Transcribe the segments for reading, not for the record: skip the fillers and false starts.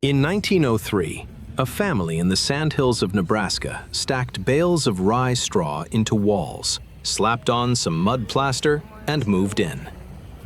In 1903, a family in the sandhills of Nebraska stacked bales of rye straw into walls, slapped on some mud plaster, and moved in.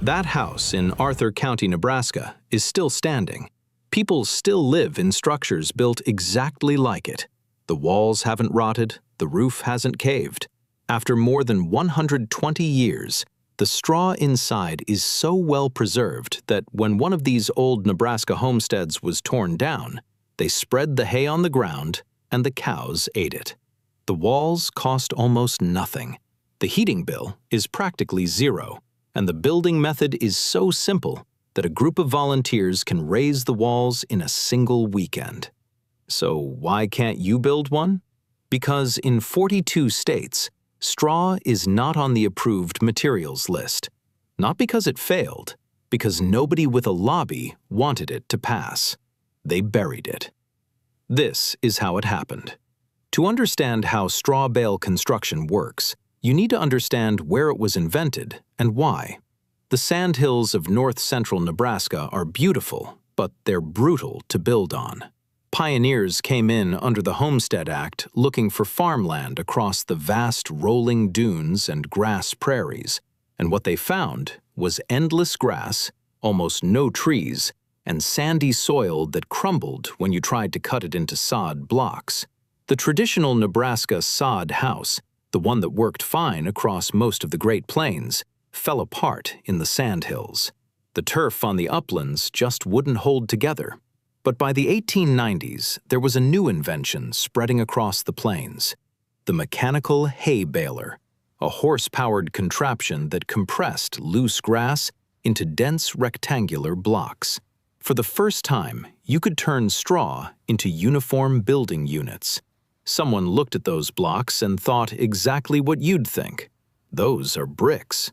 That house in Arthur County, Nebraska, is still standing. People still live in structures built exactly like it. The walls haven't rotted, the roof hasn't caved. After more than 120 years, the straw inside is so well preserved that when one of these old Nebraska homesteads was torn down, they spread the hay on the ground and the cows ate it. The walls cost almost nothing. The heating bill is practically zero, and the building method is so simple that a group of volunteers can raise the walls in a single weekend. So why can't you build one? Because in 42 states, straw is not on the approved materials list. Not because it failed, because nobody with a lobby wanted it to pass. They buried it. This is how it happened. To understand how straw bale construction works, you need to understand where it was invented and why. The sandhills of north-central Nebraska are beautiful, but they're brutal to build on. Pioneers came in under the Homestead Act looking for farmland across the vast rolling dunes and grass prairies, and what they found was endless grass, almost no trees, and sandy soil that crumbled when you tried to cut it into sod blocks. The traditional Nebraska sod house, the one that worked fine across most of the Great Plains, fell apart in the sandhills. The turf on the uplands just wouldn't hold together. But by the 1890s, there was a new invention spreading across the plains: the mechanical hay baler, a horse-powered contraption that compressed loose grass into dense rectangular blocks. For the first time, you could turn straw into uniform building units. Someone looked at those blocks and thought exactly what you'd think. Those are bricks.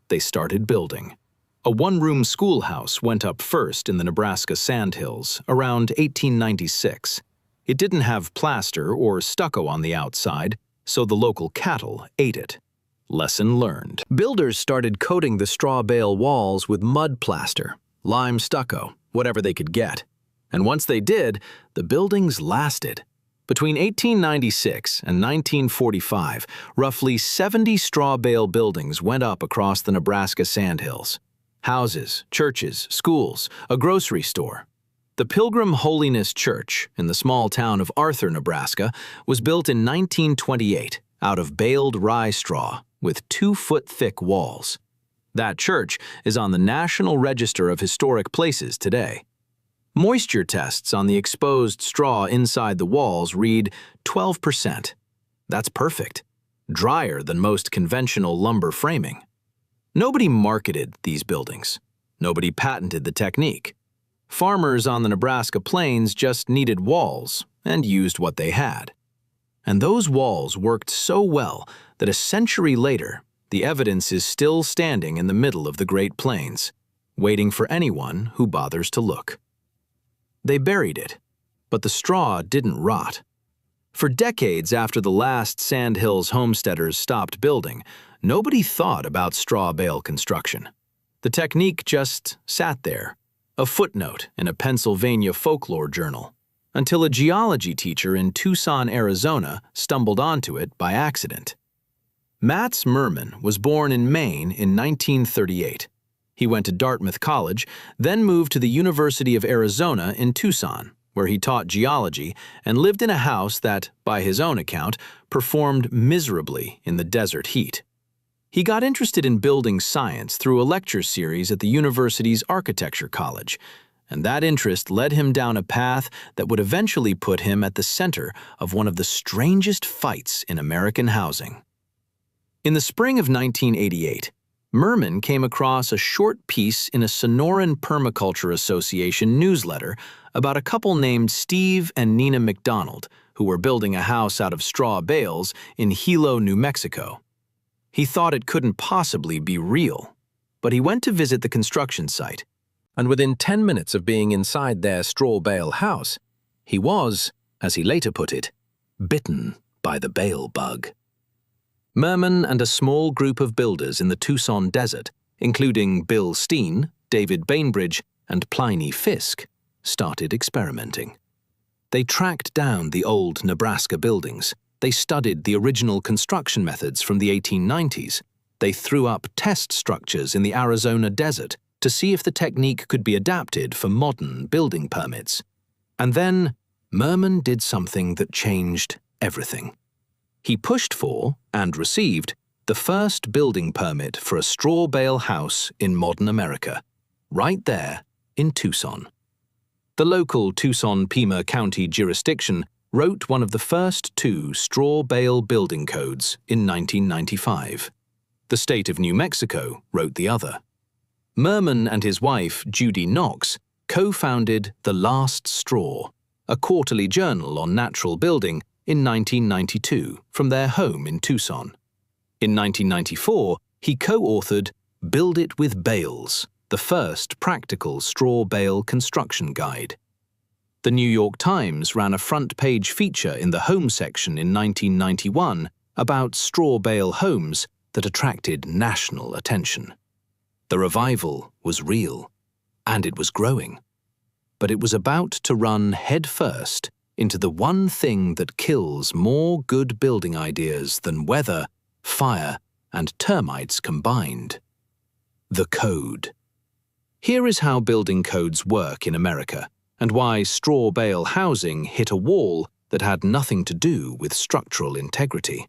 They started building. A one-room schoolhouse went up first in the Nebraska sandhills around 1896. It didn't have plaster or stucco on the outside, so the local cattle ate it. Lesson learned. Builders started coating the straw bale walls with mud plaster, lime stucco, whatever they could get. And once they did, the buildings lasted. Between 1896 and 1945, roughly 70 straw bale buildings went up across the Nebraska sandhills. Houses, churches, schools, a grocery store. The Pilgrim Holiness Church in the small town of Arthur, Nebraska, was built in 1928 out of baled rye straw with 2-foot-thick walls. That church is on the National Register of Historic Places today. Moisture tests on the exposed straw inside the walls read 12%. That's perfect. Drier than most conventional lumber framing. Nobody marketed these buildings. Nobody patented the technique. Farmers on the Nebraska plains just needed walls and used what they had. And those walls worked so well that a century later, the evidence is still standing in the middle of the Great Plains, waiting for anyone who bothers to look. They buried it, but the straw didn't rot. For decades after the last sandhills homesteaders stopped building, nobody thought about straw bale construction. The technique just sat there, a footnote in a Pennsylvania folklore journal, until a geology teacher in Tucson, Arizona stumbled onto it by accident. Matz Merman was born in Maine in 1938. He went to Dartmouth College, then moved to the University of Arizona in Tucson, where he taught geology and lived in a house that, by his own account, performed miserably in the desert heat. He got interested in building science through a lecture series at the university's architecture college, and that interest led him down a path that would eventually put him at the center of one of the strangest fights in American housing. In the spring of 1988, Merman came across a short piece in a Sonoran Permaculture Association newsletter about a couple named Steve and Nina McDonald, who were building a house out of straw bales in Hilo, New Mexico. He thought it couldn't possibly be real, but he went to visit the construction site, and within 10 minutes of being inside their straw bale house, he was, as he later put it, bitten by the bale bug. Merman and a small group of builders in the Tucson desert, including Bill Steen, David Bainbridge, and Pliny Fisk, started experimenting. They tracked down the old Nebraska buildings. They studied the original construction methods from the 1890s. They threw up test structures in the Arizona desert to see if the technique could be adapted for modern building permits. And then Merman did something that changed everything. He pushed for, and received, the first building permit for a straw bale house in modern America, right there in Tucson. The local Tucson-Pima County jurisdiction wrote one of the first two straw bale building codes in 1995. The state of New Mexico wrote the other. Merman and his wife, Judy Knox, co-founded The Last Straw, a quarterly journal on natural building, in 1992 from their home in Tucson. In 1994, he co-authored Build It with Bales, the first practical straw bale construction guide. The New York Times ran a front-page feature in the home section in 1991 about straw bale homes that attracted national attention. The revival was real, and it was growing. But it was about to run headfirst into the one thing that kills more good building ideas than weather, fire, and termites combined: the code. Here is how building codes work in America, and why straw bale housing hit a wall that had nothing to do with structural integrity.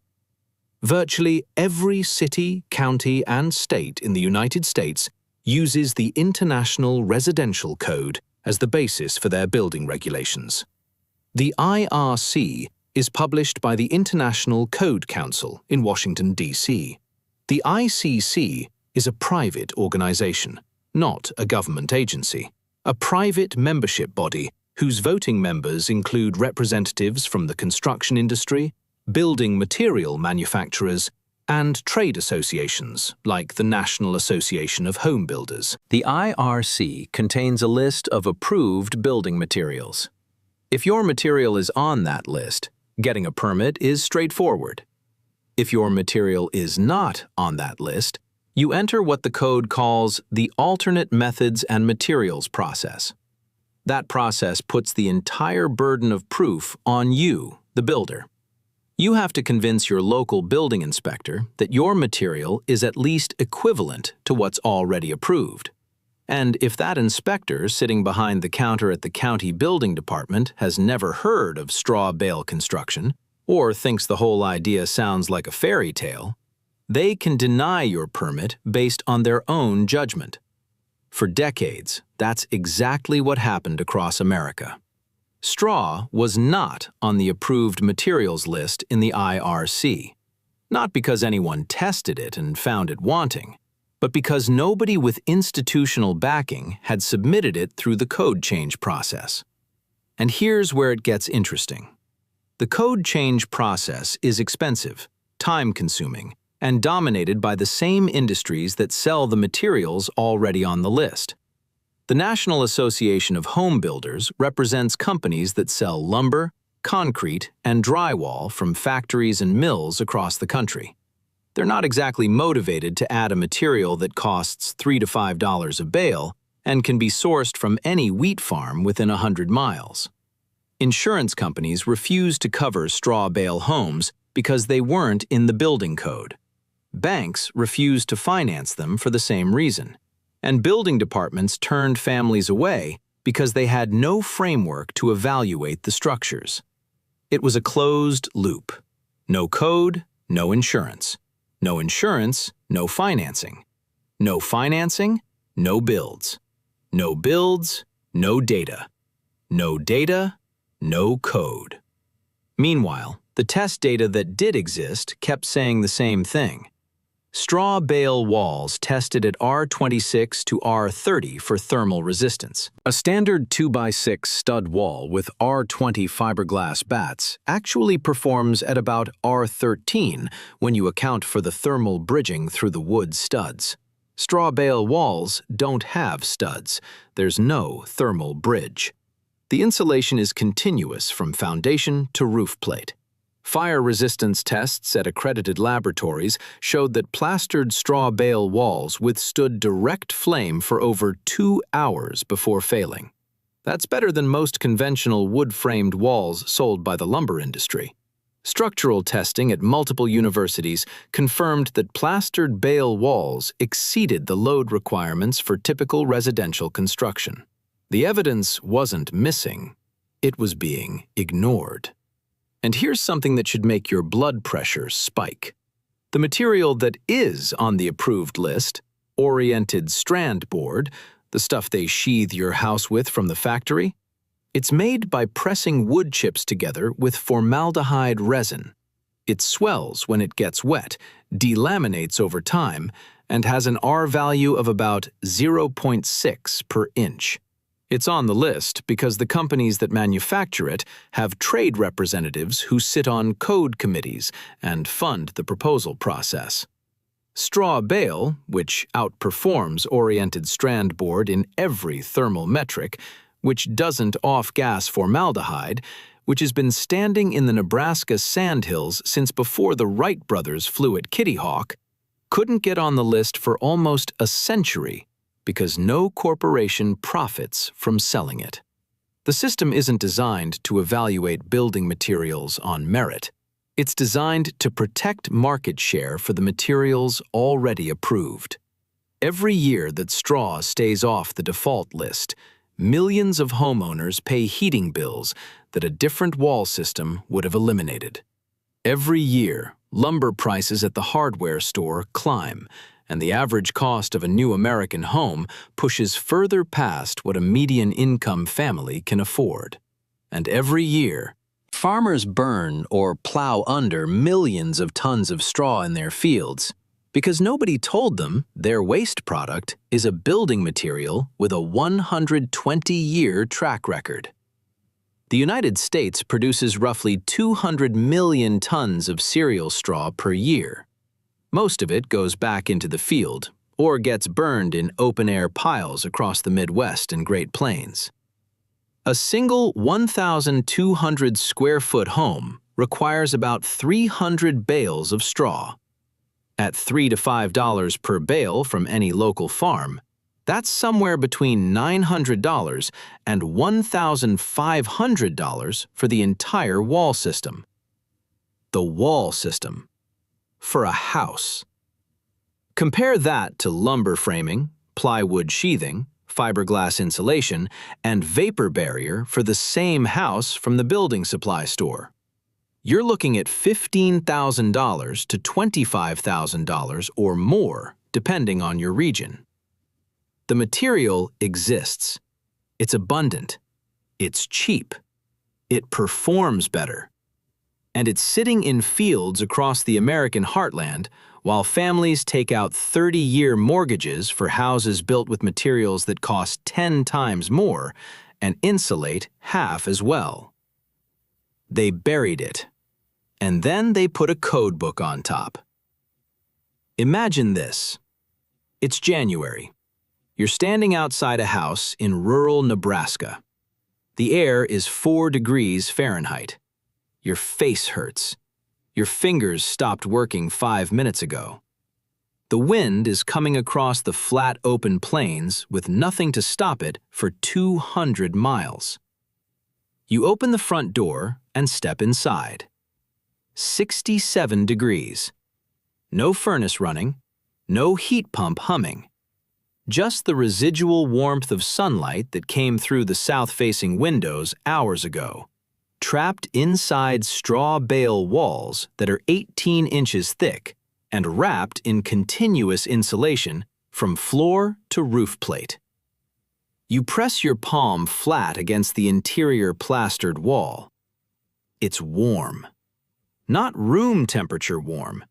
Virtually every city, county, and state in the United States uses the International Residential Code as the basis for their building regulations. The IRC is published by the International Code Council in Washington, D.C. The ICC is a private organization, not a government agency, a private membership body whose voting members include representatives from the construction industry, building material manufacturers, and trade associations like the National Association of Home Builders. The IRC contains a list of approved building materials. If your material is on that list, getting a permit is straightforward. If your material is not on that list, you enter what the code calls the alternate methods and materials process. That process puts the entire burden of proof on you, the builder. You have to convince your local building inspector that your material is at least equivalent to what's already approved. And if that inspector sitting behind the counter at the county building department has never heard of straw bale construction, or thinks the whole idea sounds like a fairy tale, they can deny your permit based on their own judgment. For decades, that's exactly what happened across America. Straw was not on the approved materials list in the IRC, not because anyone tested it and found it wanting, but because nobody with institutional backing had submitted it through the code change process. And here's where it gets interesting. The code change process is expensive, time-consuming, and dominated by the same industries that sell the materials already on the list. The National Association of Home Builders represents companies that sell lumber, concrete, and drywall from factories and mills across the country. They're not exactly motivated to add a material that costs $3 to $5 a bale and can be sourced from any wheat farm within 100 miles. Insurance companies refuse to cover straw bale homes because they weren't in the building code. Banks refused to finance them for the same reason. And building departments turned families away because they had no framework to evaluate the structures. It was a closed loop. No code, no insurance. No insurance, no financing. No financing, no builds. No builds, no data. No data, no code. Meanwhile, the test data that did exist kept saying the same thing. Straw bale walls tested at R26 to R30 for thermal resistance. A standard 2x6 stud wall with R20 fiberglass bats actually performs at about R13 when you account for the thermal bridging through the wood studs. Straw bale walls don't have studs. There's no thermal bridge. The insulation is continuous from foundation to roof plate. Fire resistance tests at accredited laboratories showed that plastered straw bale walls withstood direct flame for over 2 hours before failing. That's better than most conventional wood-framed walls sold by the lumber industry. Structural testing at multiple universities confirmed that plastered bale walls exceeded the load requirements for typical residential construction. The evidence wasn't missing, it was being ignored. And here's something that should make your blood pressure spike. The material that is on the approved list, oriented strand board, the stuff they sheathe your house with from the factory, it's made by pressing wood chips together with formaldehyde resin. It swells when it gets wet, delaminates over time, and has an R value of about 0.6 per inch. It's on the list because the companies that manufacture it have trade representatives who sit on code committees and fund the proposal process. Straw bale, which outperforms oriented strand board in every thermal metric, which doesn't off-gas formaldehyde, which has been standing in the Nebraska sandhills since before the Wright brothers flew at Kitty Hawk, couldn't get on the list for almost a century because no corporation profits from selling it. The system isn't designed to evaluate building materials on merit. It's designed to protect market share for the materials already approved. Every year that straw stays off the default list, millions of homeowners pay heating bills that a different wall system would have eliminated. Every year, lumber prices at the hardware store climb, and the average cost of a new American home pushes further past what a median income family can afford. And every year, farmers burn or plow under millions of tons of straw in their fields because nobody told them their waste product is a building material with a 120-year track record. The United States produces roughly 200 million tons of cereal straw per year. Most of it goes back into the field or gets burned in open-air piles across the Midwest and Great Plains. A single 1,200 square foot home requires about 300 bales of straw. At $3 to $5 per bale from any local farm, that's somewhere between $900 and $1,500 for the entire wall system. The wall system. For a house. Compare that to lumber framing, plywood sheathing, fiberglass insulation, and vapor barrier for the same house from the building supply store. You're looking at $15,000 to $25,000 or more, depending on your region. The material exists. It's abundant. It's cheap. It performs better. And it's sitting in fields across the American heartland while families take out 30-year mortgages for houses built with materials that cost 10 times more and insulate half as well. They buried it, and then they put a code book on top. Imagine this. It's January. You're standing outside a house in rural Nebraska. The air is 4 degrees Fahrenheit. Your face hurts. Your fingers stopped working 5 minutes ago. The wind is coming across the flat open plains with nothing to stop it for 200 miles. You open the front door and step inside. 67 degrees. No furnace running, no heat pump humming. Just the residual warmth of sunlight that came through the south-facing windows hours ago, trapped inside straw bale walls that are 18 inches thick and wrapped in continuous insulation from floor to roof plate. You press your palm flat against the interior plastered wall. It's warm. Not room temperature warm,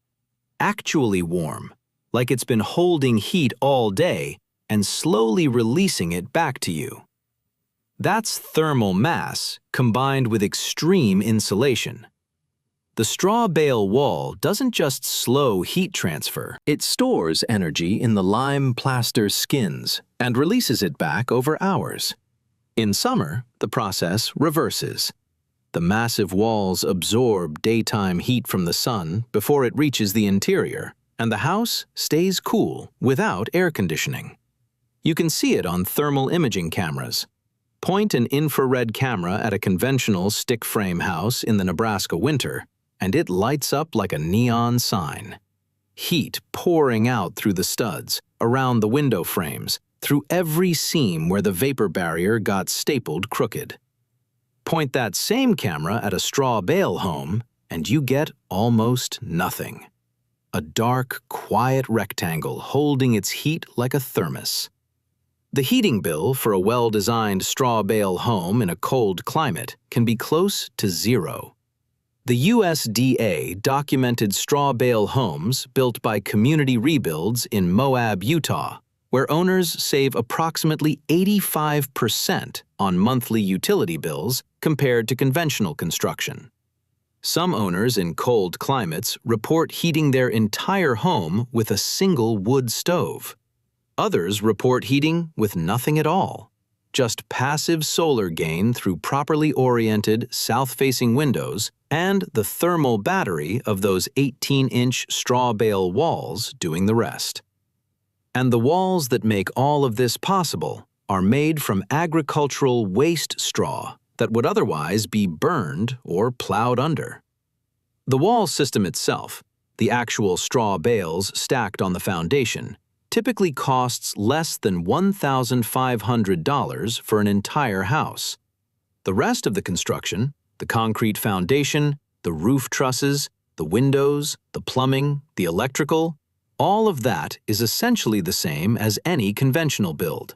actually warm, like it's been holding heat all day and slowly releasing it back to you. That's thermal mass combined with extreme insulation. The straw bale wall doesn't just slow heat transfer, it stores energy in the lime plaster skins and releases it back over hours. In summer, the process reverses. The massive walls absorb daytime heat from the sun before it reaches the interior, and the house stays cool without air conditioning. You can see it on thermal imaging cameras. Point an infrared camera at a conventional stick-frame house in the Nebraska winter, and it lights up like a neon sign. Heat pouring out through the studs, around the window frames, through every seam where the vapor barrier got stapled crooked. Point that same camera at a straw bale home, and you get almost nothing. A dark, quiet rectangle holding its heat like a thermos. The heating bill for a well-designed straw bale home in a cold climate can be close to zero. The USDA documented straw bale homes built by Community Rebuilds in Moab, Utah, where owners save approximately 85% on monthly utility bills compared to conventional construction. Some owners in cold climates report heating their entire home with a single wood stove. Others report heating with nothing at all, just passive solar gain through properly oriented south-facing windows and the thermal battery of those 18-inch straw bale walls doing the rest. And the walls that make all of this possible are made from agricultural waste straw that would otherwise be burned or plowed under. The wall system itself, the actual straw bales stacked on the foundation, typically costs less than $1,500 for an entire house. The rest of the construction, the concrete foundation, the roof trusses, the windows, the plumbing, the electrical, all of that is essentially the same as any conventional build.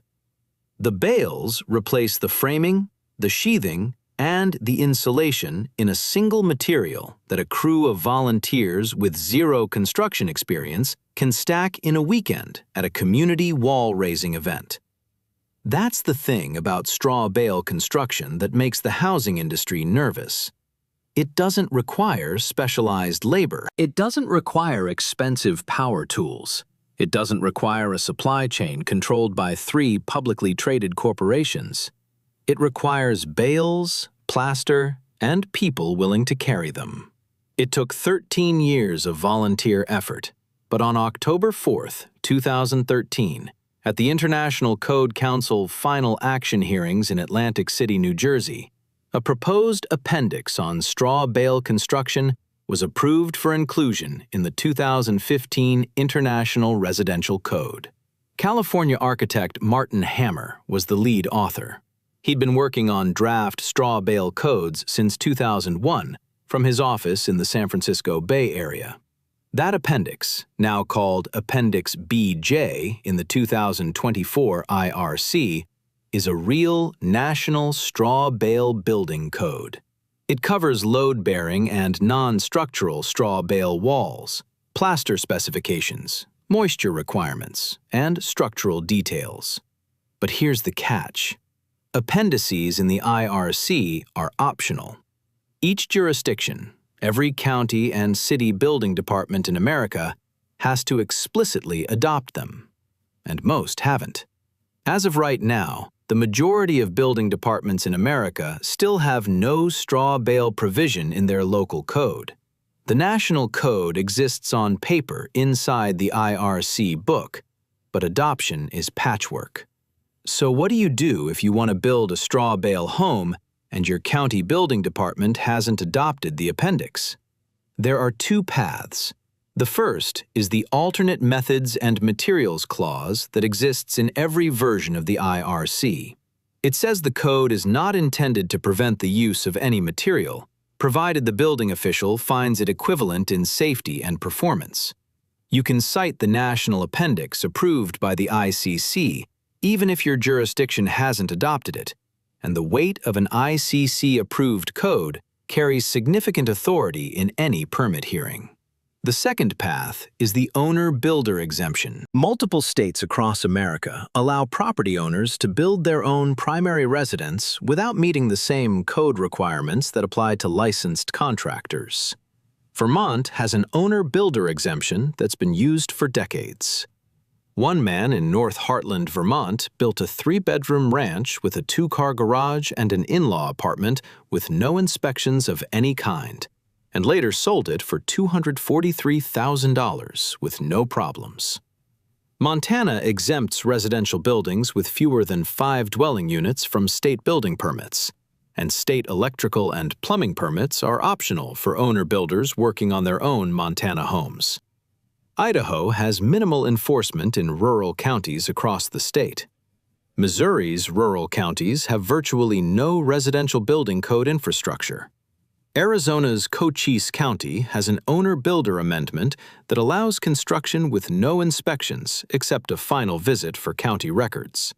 The bales replace the framing, the sheathing, and the insulation in a single material that a crew of volunteers with zero construction experience can stack in a weekend at a community wall-raising event. That's the thing about straw bale construction that makes the housing industry nervous. It doesn't require specialized labor. It doesn't require expensive power tools. It doesn't require a supply chain controlled by 3 publicly traded corporations. It requires bales, plaster, and people willing to carry them. It took 13 years of volunteer effort, but on October 4th, 2013, at the International Code Council final action hearings in Atlantic City, New Jersey, a proposed appendix on straw bale construction was approved for inclusion in the 2015 International Residential Code. California architect Martin Hammer was the lead author. He'd been working on draft straw bale codes since 2001 from his office in the San Francisco Bay Area. That appendix, now called Appendix BJ in the 2024 IRC, is a real national straw bale building code. It covers load-bearing and non-structural straw bale walls, plaster specifications, moisture requirements, and structural details. But here's the catch. Appendices in the IRC are optional. Each jurisdiction, every county and city building department in America, has to explicitly adopt them, and most haven't. As of right now, the majority of building departments in America still have no straw bale provision in their local code. The national code exists on paper inside the IRC book, but adoption is patchwork. So what do you do if you want to build a straw bale home and your county building department hasn't adopted the appendix? There are 2 paths. The first is the Alternate Methods and Materials Clause that exists in every version of the IRC. It says the code is not intended to prevent the use of any material, provided the building official finds it equivalent in safety and performance. You can cite the national appendix approved by the ICC even if your jurisdiction hasn't adopted it, and the weight of an ICC-approved code carries significant authority in any permit hearing. The second path is the owner-builder exemption. Multiple states across America allow property owners to build their own primary residence without meeting the same code requirements that apply to licensed contractors. Vermont has an owner-builder exemption that's been used for decades. One man in North Heartland, Vermont, built a 3-bedroom ranch with a 2-car garage and an in-law apartment with no inspections of any kind, and later sold it for $243,000 with no problems. Montana exempts residential buildings with fewer than 5 dwelling units from state building permits, and state electrical and plumbing permits are optional for owner-builders working on their own Montana homes. Idaho has minimal enforcement in rural counties across the state. Missouri's rural counties have virtually no residential building code infrastructure. Arizona's Cochise County has an owner-builder amendment that allows construction with no inspections except a final visit for county records.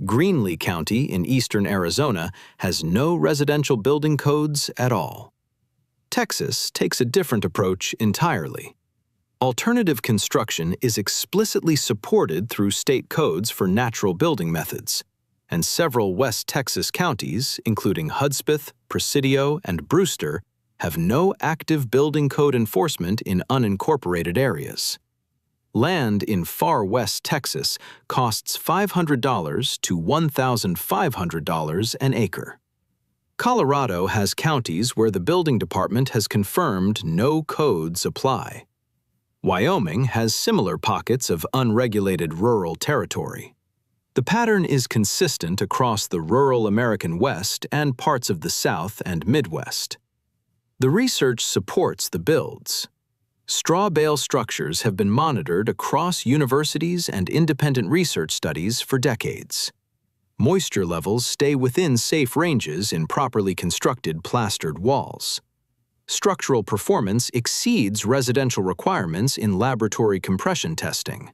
Greenlee County in eastern Arizona has no residential building codes at all. Texas takes a different approach entirely. Alternative construction is explicitly supported through state codes for natural building methods, and several West Texas counties, including Hudspeth, Presidio, and Brewster, have no active building code enforcement in unincorporated areas. Land in far West Texas costs $500 to $1,500 an acre. Colorado has counties where the building department has confirmed no codes apply. Wyoming has similar pockets of unregulated rural territory. The pattern is consistent across the rural American West and parts of the South and Midwest. The research supports the builds. Straw bale structures have been monitored across universities and independent research studies for decades. Moisture levels stay within safe ranges in properly constructed plastered walls. Structural performance exceeds residential requirements in laboratory compression testing.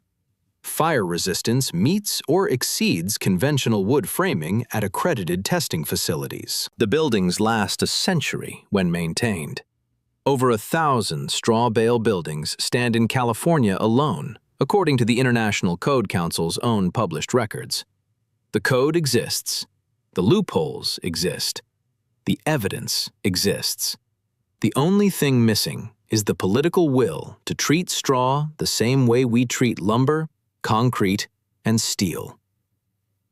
Fire resistance meets or exceeds conventional wood framing at accredited testing facilities. The buildings last a century when maintained. Over 1,000 straw bale buildings stand in California alone, according to the International Code Council's own published records. The code exists. The loopholes exist. The evidence exists. The only thing missing is the political will to treat straw the same way we treat lumber, concrete, and steel.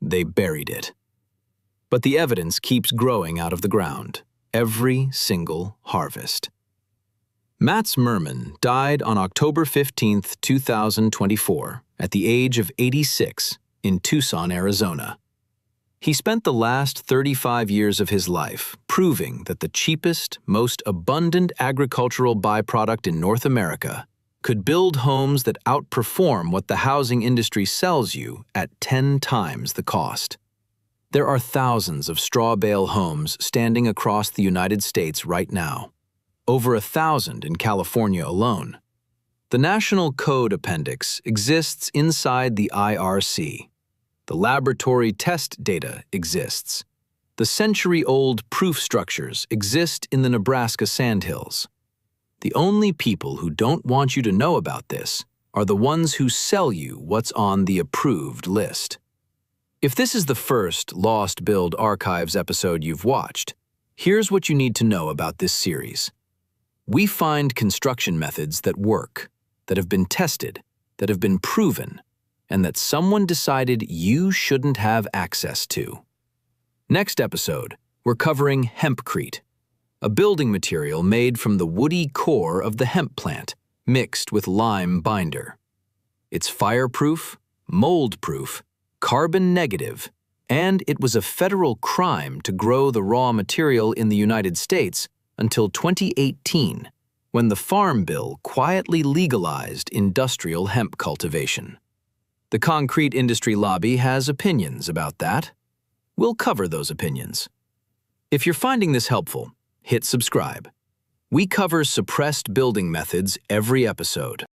They buried it. But the evidence keeps growing out of the ground, every single harvest. Mats Merman died on October 15, 2024, at the age of 86 in Tucson, Arizona. He spent the last 35 years of his life proving that the cheapest, most abundant agricultural byproduct in North America could build homes that outperform what the housing industry sells you at 10 times the cost. There are thousands of straw bale homes standing across the United States right now, over 1,000 in California alone. The National Code Appendix exists inside the IRC. The laboratory test data exists. The century-old proof structures exist in the Nebraska sandhills. The only people who don't want you to know about this are the ones who sell you what's on the approved list. If this is the first Lost Build Archives episode you've watched, here's what you need to know about this series. We find construction methods that work, that have been tested, that have been proven, and that someone decided you shouldn't have access to. Next episode, we're covering hempcrete, a building material made from the woody core of the hemp plant, mixed with lime binder. It's fireproof, mold-proof, carbon-negative, and it was a federal crime to grow the raw material in the United States until 2018, when the Farm Bill quietly legalized industrial hemp cultivation. The concrete industry lobby has opinions about that. We'll cover those opinions. If you're finding this helpful, hit subscribe. We cover suppressed building methods every episode.